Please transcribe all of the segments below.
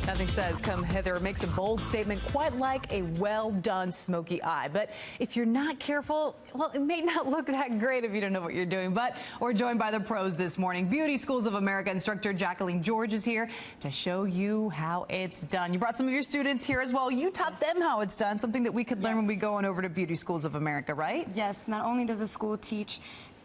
Nothing says come hither makes a bold statement, quite like a well-done smoky eye. But if you're not careful, well, it may not look that great if you don't know what you're doing. But we're joined by the pros this morning. Beauty Schools of America instructor Jacqueline George is here to show you how it's done. You brought some of your students here as well. You taught them how it's done, something that we could learn when we go on over to Beauty Schools of America, right? Yes, not only does the school teach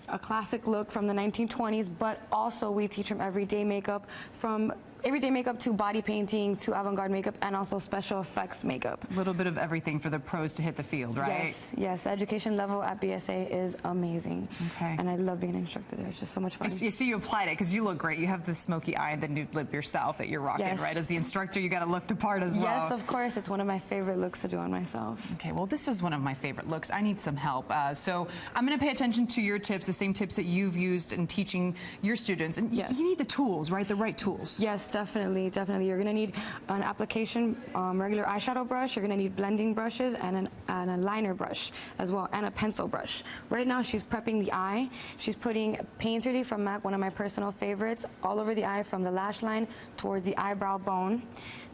a classic look from the 1920s, but also we teach them everyday makeup, from everyday makeup to body painting to avant-garde makeup, and also special effects makeup. A little bit of everything for the pros to hit the field, right? Yes, yes. The education level at BSA is amazing. Okay. And I love being an instructor there. It's just so much fun. I see you applied it because you look great. You have the smoky eye and the nude lip yourself that you're rocking, Yes. right? As the instructor, you got to look the part as well. Yes, of course. It's one of my favorite looks to do on myself. Okay, well, this is one of my favorite looks. I need some help. So I'm going to pay attention to your tips, the same tips that you've used in teaching your students. And Yes. you need the tools, right? The right tools. Yes, definitely, definitely. You're going to need an application, regular eyeshadow brush. You're going to need blending brushes and a liner brush as well, and a pencil brush. Right now, she's prepping the eye. She's putting Paint Ready from MAC, one of my personal favorites, all over the eye from the lash line towards the eyebrow bone.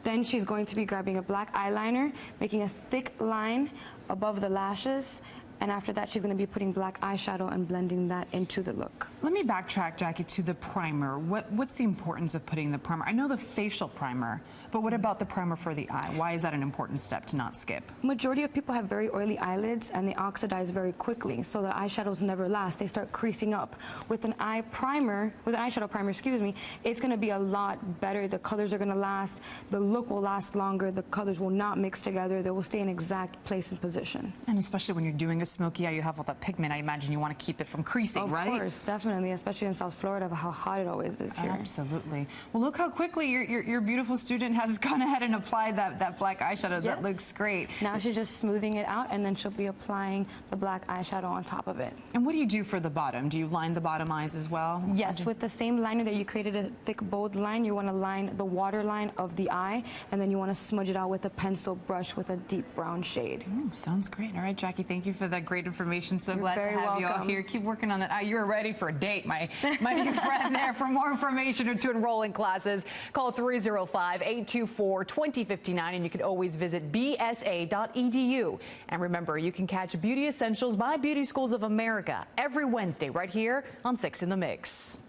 Then she's going to be grabbing a black eyeliner, making a thick line above the lashes. And after that, she's going to be putting black eyeshadow and blending that into the look. Let me backtrack, Jackie, to the primer. What's the importance of putting the primer? I know the facial primer, but what about the primer for the eye? Why is that an important step to not skip? Majority of people have very oily eyelids and they oxidize very quickly, so the eyeshadows never last. They start creasing up. With an eyeshadow primer, excuse me, it's going to be a lot better. The colors are going to last. The look will last longer. The colors will not mix together. They will stay in exact place and position. And especially when you're doing a smoky eye, you have all that pigment. I imagine you want to keep it from creasing, right? Of course, definitely, especially in South Florida, how hot it always is here. Absolutely. Well, look how quickly your beautiful student has gone ahead and applied that black eyeshadow. Yes. That looks great. Now she's just smoothing it out, and then she'll be applying the black eyeshadow on top of it. And what do you do for the bottom? Do you line the bottom eyes as well? Yes, with the same liner that you created a thick, bold line, you want to line the water line of the eye, and then you want to smudge it out with a pencil brush with a deep brown shade. Sounds great. All right, Jackie, thank you for that great information. So You're glad to very have you all welcome. here. Keep working on that eye. You're ready for a date, my new friend there. For more information or to enroll in classes, call 305-824-2059, and you can always visit bsa.edu. And remember, you can catch Beauty Essentials by Beauty Schools of America every Wednesday right here on 6 in the Mix.